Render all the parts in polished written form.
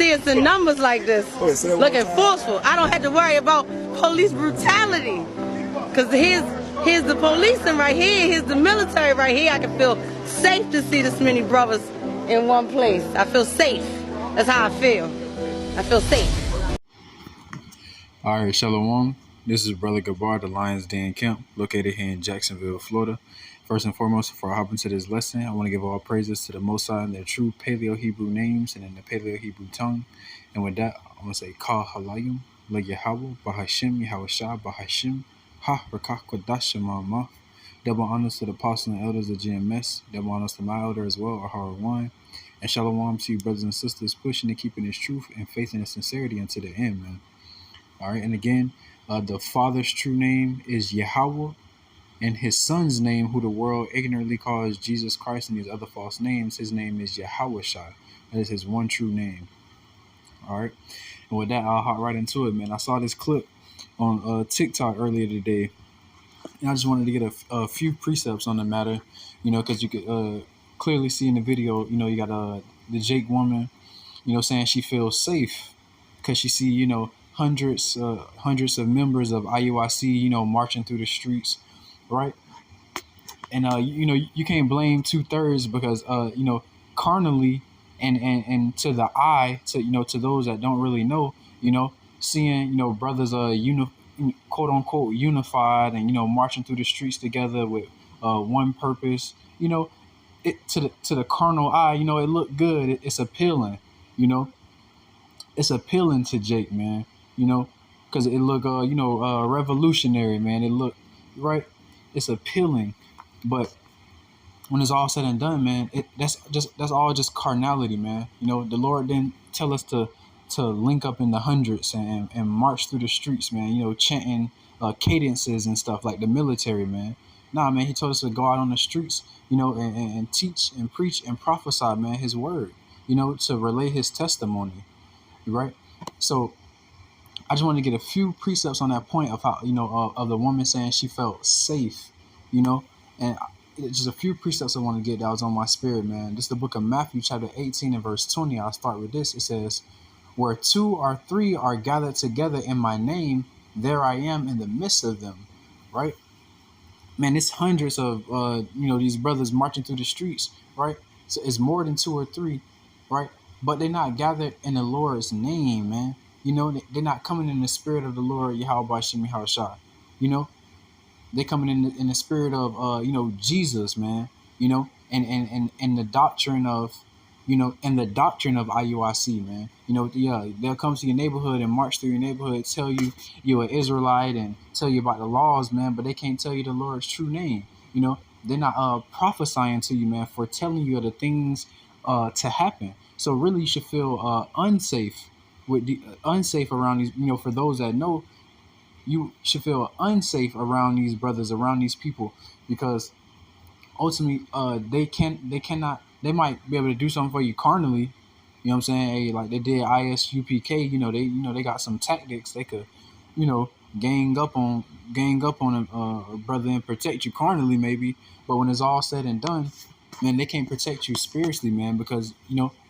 see us in numbers like this, looking forceful. I don't have to worry about police brutality, because here's the policing right here, here's the military right here. I can feel safe to see this many brothers in one place. I feel safe. That's how I feel. I feel safe. All right, Shalom. This is Brother Gabar, the Lions Den Camp, located here in Jacksonville, Florida. First and foremost, before I hop into this lesson, I want to give all praises to the Most High in their true Paleo-Hebrew names and in the Paleo-Hebrew tongue. And with that, I'm going to say, Ka Halayim, Le Yahweh, Bahashim, Yahweh Bahashim, Ha Rakah Kodash Ma'amah. Double honors to the apostles and elders of GMS. Double honors to my elder as well, Ahara One. And Shalom to you, brothers and sisters, pushing and keeping His truth and faith and sincerity unto the end, man. All right, and again, the Father's true name is Yahweh, and His Son's name, who the world ignorantly calls Jesus Christ and these other false names, His name is Yahweh Shai. That is His one true name. All right, and with that, I'll hop right into it, man. I saw this clip on TikTok earlier today, and I just wanted to get a few precepts on the matter, because you could clearly see in the video, you got the Jake woman, saying she feels safe because she see, hundreds of members of IUIC, marching through the streets, right? And you can't blame 2/3 because carnally and to the eye, to those that don't really know, seeing brothers quote unquote unified and marching through the streets together with one purpose, it to the carnal eye, it looked good. It's appealing, it's appealing to Jake, man. Because it look, revolutionary, man. It look right. It's appealing, but when it's all said and done, man, that's all just carnality, man. The Lord didn't tell us to link up in the hundreds and march through the streets, man. Chanting cadences and stuff like the military, man. Nah, man. He told us to go out on the streets, and teach and preach and prophesy, man, His word, to relay His testimony, right? So I just want to get a few precepts on that point of how, of the woman saying she felt safe, and just a few precepts I want to get that was on my spirit, man. This is the book of Matthew, chapter 18 and verse 20. I'll start with this. It says, where 2 or 3 are gathered together in my name, there I am in the midst of them, right? Man, it's hundreds of, these brothers marching through the streets, right? So it's more than 2 or 3, right? But they're not gathered in the Lord's name, man. They're not coming in the spirit of the Lord, Yahweh Bashim Yahushua. They're coming in the spirit of, Jesus, man. And the doctrine of, and the doctrine of IUIC, man. They'll come to your neighborhood and march through your neighborhood, tell you you're an Israelite and tell you about the laws, man. But they can't tell you the Lord's true name. They're not prophesying to you, man, for telling you the things to happen. So really, you should feel unsafe. Unsafe around these, for those that know, you should feel unsafe around these brothers, around these people, because ultimately, they might be able to do something for you carnally, what I'm saying? Hey, like they did ISUPK, they got some tactics they could, gang up on a brother and protect you carnally maybe, but when it's all said and done, man, they can't protect you spiritually, man, because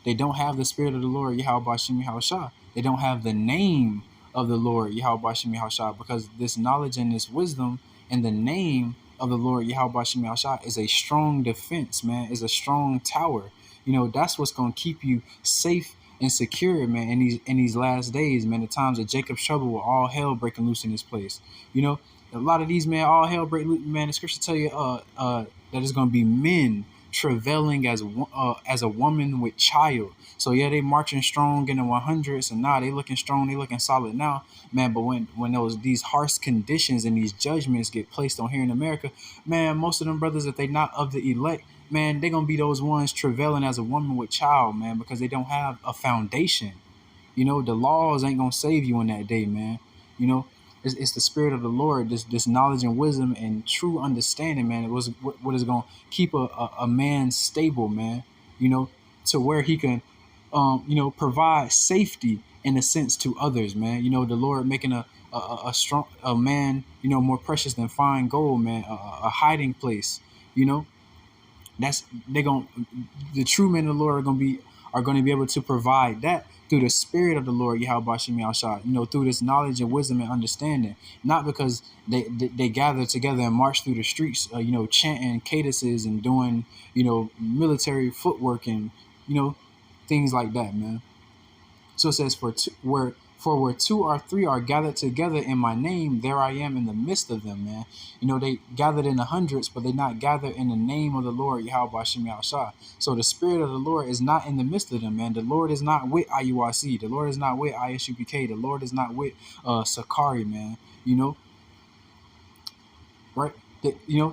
they don't have the spirit of the Lord, Yahweh Bashim Yahushua. They don't have the name of the Lord, Yahweh Bashim Yahushua, because this knowledge and this wisdom and the name of the Lord, Yahweh Bashim Yahushua, is a strong defense, man. Is a strong tower. That's what's going to keep you safe and secure, man, in these last days, man, the times of Jacob's trouble, with all hell breaking loose in this place. A lot of these, man, all hell break loose, man. The scripture tell you that it's going to be men travailing as a woman with child. So yeah, they marching strong in the 100s, and now they looking strong, they looking solid now, man. But when these harsh conditions and these judgments get placed on here in America, man, most of them brothers, if they not of the elect, man, they gonna be those ones travailing as a woman with child, man, because they don't have a foundation. The laws ain't gonna save you in that day, man. It's the spirit of the Lord, this knowledge and wisdom and true understanding, man. It was what is going to keep a man stable, man, to where he can, provide safety in a sense to others, man. The Lord making a strong man, more precious than fine gold, man, a hiding place, the true men of the Lord are going to be are going to be able to provide that through the Spirit of the Lord, Yahweh Shem Yahushua, through this knowledge and wisdom and understanding, not because they gather together and march through the streets, chanting cadences and doing, military footwork and, things like that, man. So it says, where two or three are gathered together in my name, there I am in the midst of them, man. They gathered in the hundreds, but they not gathered in the name of the Lord, Yahweh Shem Yahushua. So the Spirit of the Lord is not in the midst of them, man. The Lord is not with IUIC. The Lord is not with ISUPK. The Lord is not with Sakari, man. Right?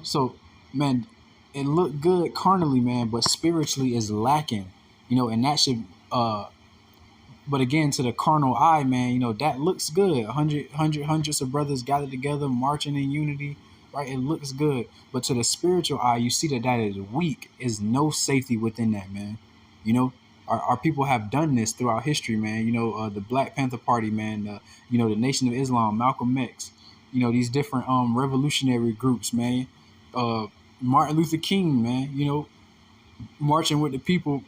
So, man, it looked good carnally, man, but spiritually is lacking, and that should but again, to the carnal eye, man, that looks good. Hundreds of brothers gathered together, marching in unity, right? It looks good. But to the spiritual eye, you see that is weak. Is no safety within that, man. Our people have done this throughout history, man. The Black Panther Party, man. The Nation of Islam, Malcolm X. These different revolutionary groups, man. Martin Luther King, man. Marching with the people,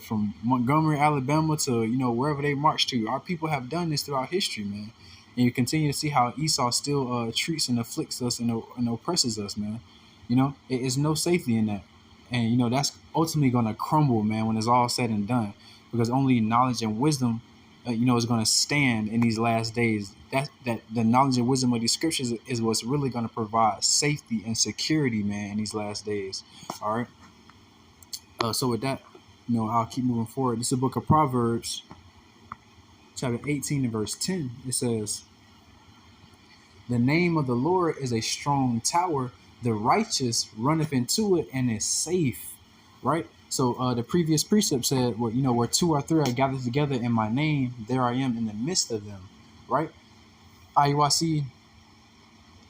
from Montgomery, Alabama to, wherever they march to. Our people have done this throughout history, man. And you continue to see how Esau still treats and afflicts us and oppresses us, man. It is no safety in that. And, that's ultimately going to crumble, man, when it's all said and done. Because only knowledge and wisdom, is going to stand in these last days. That the knowledge and wisdom of these scriptures is what's really going to provide safety and security, man, in these last days. All right. So with that, I'll keep moving forward. This is the book of Proverbs, chapter 18 and verse 10. It says, the name of the Lord is a strong tower. The righteous runneth into it and is safe. Right? So the previous precept said, where two or three are gathered together in my name, there I am in the midst of them. Right? IUIC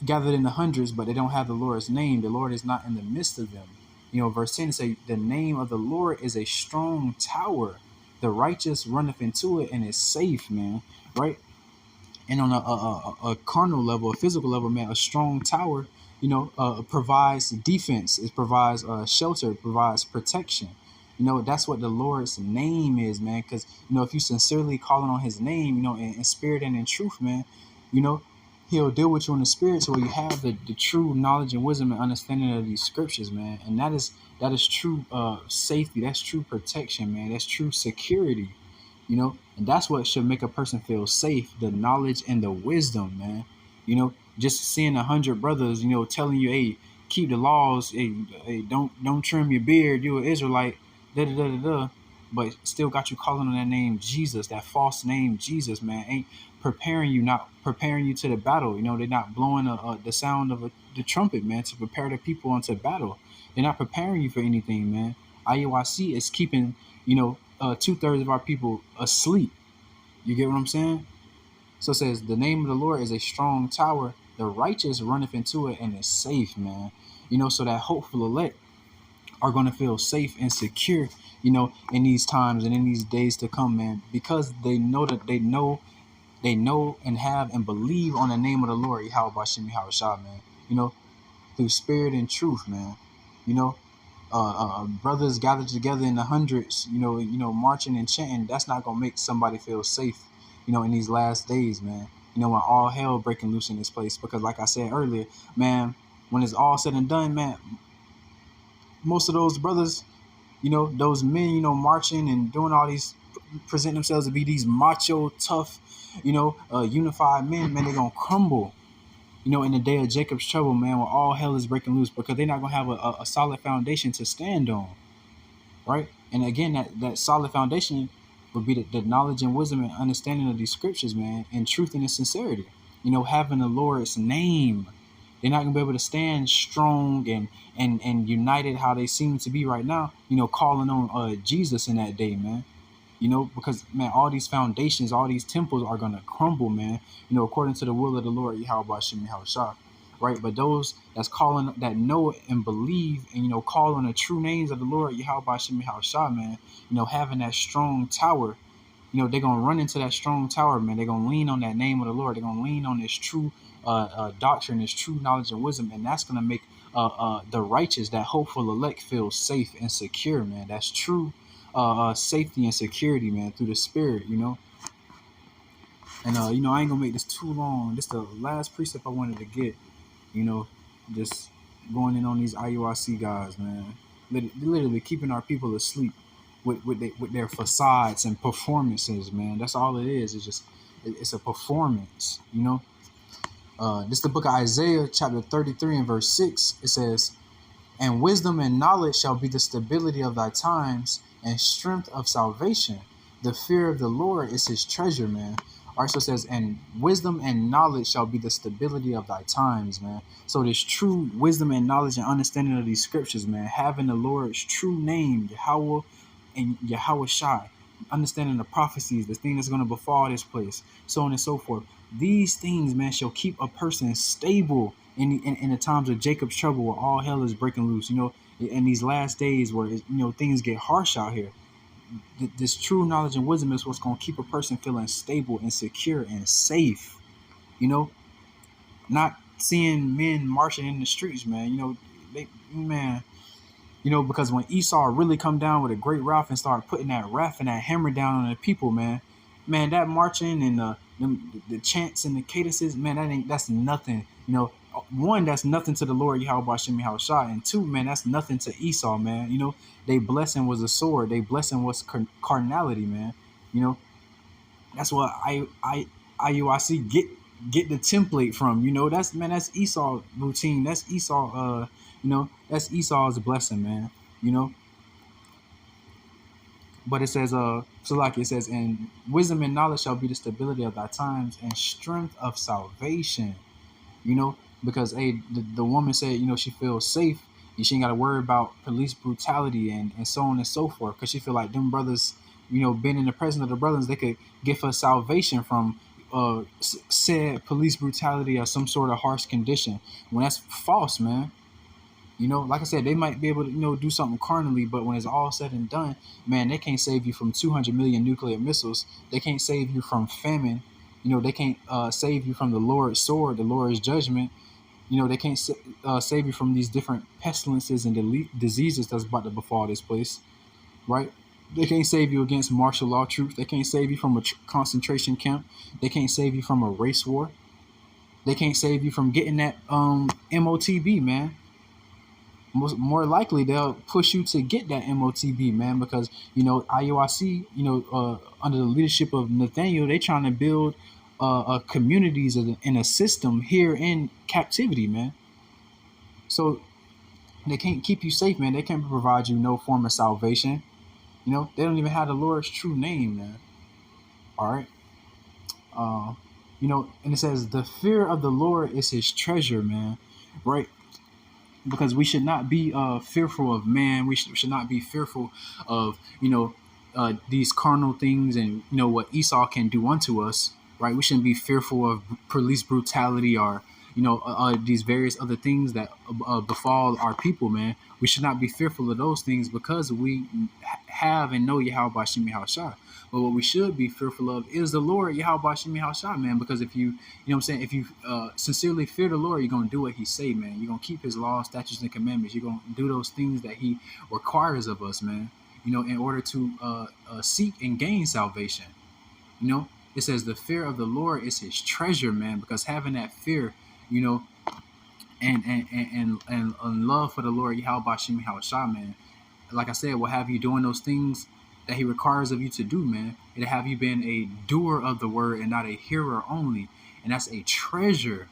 gathered in the hundreds, but they don't have the Lord's name. The Lord is not in the midst of them. Verse 10 say, the name of the Lord is a strong tower. The righteous runneth into it and is safe, man. Right? And on a carnal level, a physical level, man, a strong tower, provides defense. It provides shelter. It provides protection. That's what the Lord's name is, man. Because, if you sincerely calling on his name, in spirit and in truth, man, he'll deal with you in the spirit so you have the true knowledge and wisdom and understanding of these scriptures, man. And that is true safety. That's true protection, man. That's true security, and that's what should make a person feel safe, the knowledge and the wisdom, man. Just seeing 100 brothers, telling you, hey, keep the laws, hey, don't trim your beard, you're an Israelite, da-da-da-da-da. But still got you calling on that name Jesus, that false name Jesus, man, ain't not preparing you to the battle. They're not blowing the sound of the trumpet, man, to prepare the people onto battle. They're not preparing you for anything, man. IUIC is keeping, 2/3 of our people asleep. You get what I'm saying? So it says, the name of the Lord is a strong tower. The righteous runneth into it and is safe, man. So that hopeful elect are going to feel safe and secure, in these times and in these days to come, man, because they know and have and believe on the name of the Lord, Yahweh Shem Yahushua, man, through spirit and truth, man. Brothers gathered together in the hundreds, marching and chanting, that's not going to make somebody feel safe, in these last days, man, when all hell breaking loose in this place. Because like I said earlier, man, when it's all said and done, man, most of those brothers, those men, marching and doing all these, present themselves to be these macho, tough, unified men, man, they're going to crumble, in the day of Jacob's trouble, man, when all hell is breaking loose, because they're not going to have a solid foundation to stand on, right? And again, that solid foundation would be the knowledge and wisdom and understanding of these scriptures, man, and truth and sincerity, having the Lord's name. They're not going to be able to stand strong and united how they seem to be right now, calling on Jesus in that day, man. Because, man, all these foundations, all these temples are going to crumble, man, according to the will of the Lord, Yahweh Shem Yahushua, right? But those that know and believe and, call on the true names of the Lord, Yahweh Shem Yahushua, man, having that strong tower, they're going to run into that strong tower, man. They're going to lean on that name of the Lord. They're going to lean on this true doctrine, this true knowledge and wisdom, and that's going to make the righteous, that hopeful elect, feel safe and secure, man. That's true safety and security, man, through the Spirit, you know. And I ain't gonna make this too long. This the last precept I wanted to get, you know, just going in on these IUIC guys, man. Literally keeping our people asleep with their facades and performances, man. That's all it is. It's a performance, you know. This is the book of Isaiah, chapter 33 and verse 6. It says, "And wisdom and knowledge shall be the stability of thy times, and strength of salvation. The fear of the Lord is his treasure," man. All right, so it says, "And wisdom and knowledge shall be the stability of thy times," man. So this true wisdom and knowledge and understanding of these scriptures, man, having the Lord's true name, Yahweh and Yahweh Shai, understanding the prophecies, the thing that's going to befall this place, so on and so forth. These things, man, shall keep a person stable in the times of Jacob's trouble, where all hell is breaking loose. You know, in these last days where things get harsh out here. This true knowledge and wisdom is what's going to keep a person feeling stable and secure and safe. You know, not seeing men marching in the streets, man. Because when Esau really come down with a great wrath and start putting that wrath and that hammer down on the people, man, that marching and the chants and the cadences, man, that's nothing. You know, one, that's nothing to the Lord Yahweh Bashem Yahushua, and two, man, that's nothing to Esau, man. You know, they blessing was a sword, they blessing was carnality, man. You know, that's what IUIC get the template from. You know, that's Esau routine. That's Esau. That's Esau's blessing, man. You know. But it says, it says, "And wisdom and knowledge shall be the stability of thy times, and strength of salvation." You know, because the woman said, she feels safe and she ain't got to worry about police brutality and so on and so forth, because she feel like them brothers, being in the presence of the brothers, they could give her salvation from said police brutality or some sort of harsh condition. When that's false, man. You know, like I said, they might be able to, do something carnally, but when it's all said and done, man, they can't save you from 200 million nuclear missiles. They can't save you from famine. They can't save you from the Lord's sword, the Lord's judgment. They can't save you from these different pestilences and diseases that's about to befall this place, right? They can't save you against martial law troops. They can't save you from a concentration camp. They can't save you from a race war. They can't save you from getting that MOTB, man. More likely they'll push you to get that MOTB, man, because IUIC, under the leadership of Nathaniel, they trying to build communities in a system here in captivity, man. So they can't keep you safe, man. They can't provide you no form of salvation. They don't even have the Lord's true name, man. All right. And it says the fear of the Lord is his treasure, man. Right. Because we should not be fearful of man. We should not be fearful of, these carnal things and, what Esau can do unto us, right? We shouldn't be fearful of police brutality or, these various other things that befall our people, man. We should not be fearful of those things because we have and know Yahweh Bashem Yahushua. But what we should be fearful of is the Lord Yahweh Bashem Yahushua, man. Because if you if you sincerely fear the Lord, you're going to do what he say, man. You're going to keep his laws, statutes, and commandments. You're going to do those things that he requires of us, man, in order to seek and gain salvation. It says the fear of the Lord is his treasure, man, because having that fear, and love for the Lord Yahweh Bashem Yahushua, man, like I said, will have you doing those things that he requires of you to do, man. It'll have you been a doer of the word and not a hearer only. And that's a treasure,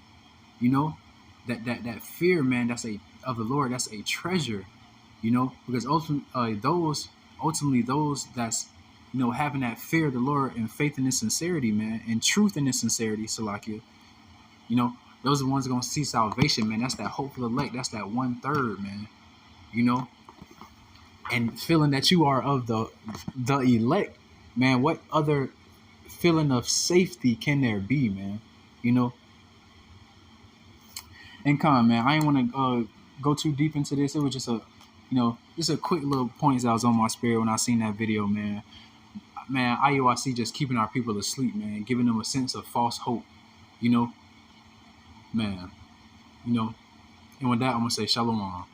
that fear, man, of the Lord, that's a treasure, because ultimately those that's, having that fear of the Lord and faith in his sincerity, man, and truth in his sincerity, Salakia, those are the ones that are going to see salvation, man. That's that hopeful elect. That's that 1/3, man, and feeling that you are of the elect, man. What other feeling of safety can there be, man? And man, I ain't want to go too deep into this. It was just a quick little points that was on my spirit when I seen that video, man. IUIC just keeping our people asleep, man, giving them a sense of false hope, man. And with that, I'm gonna say shalom.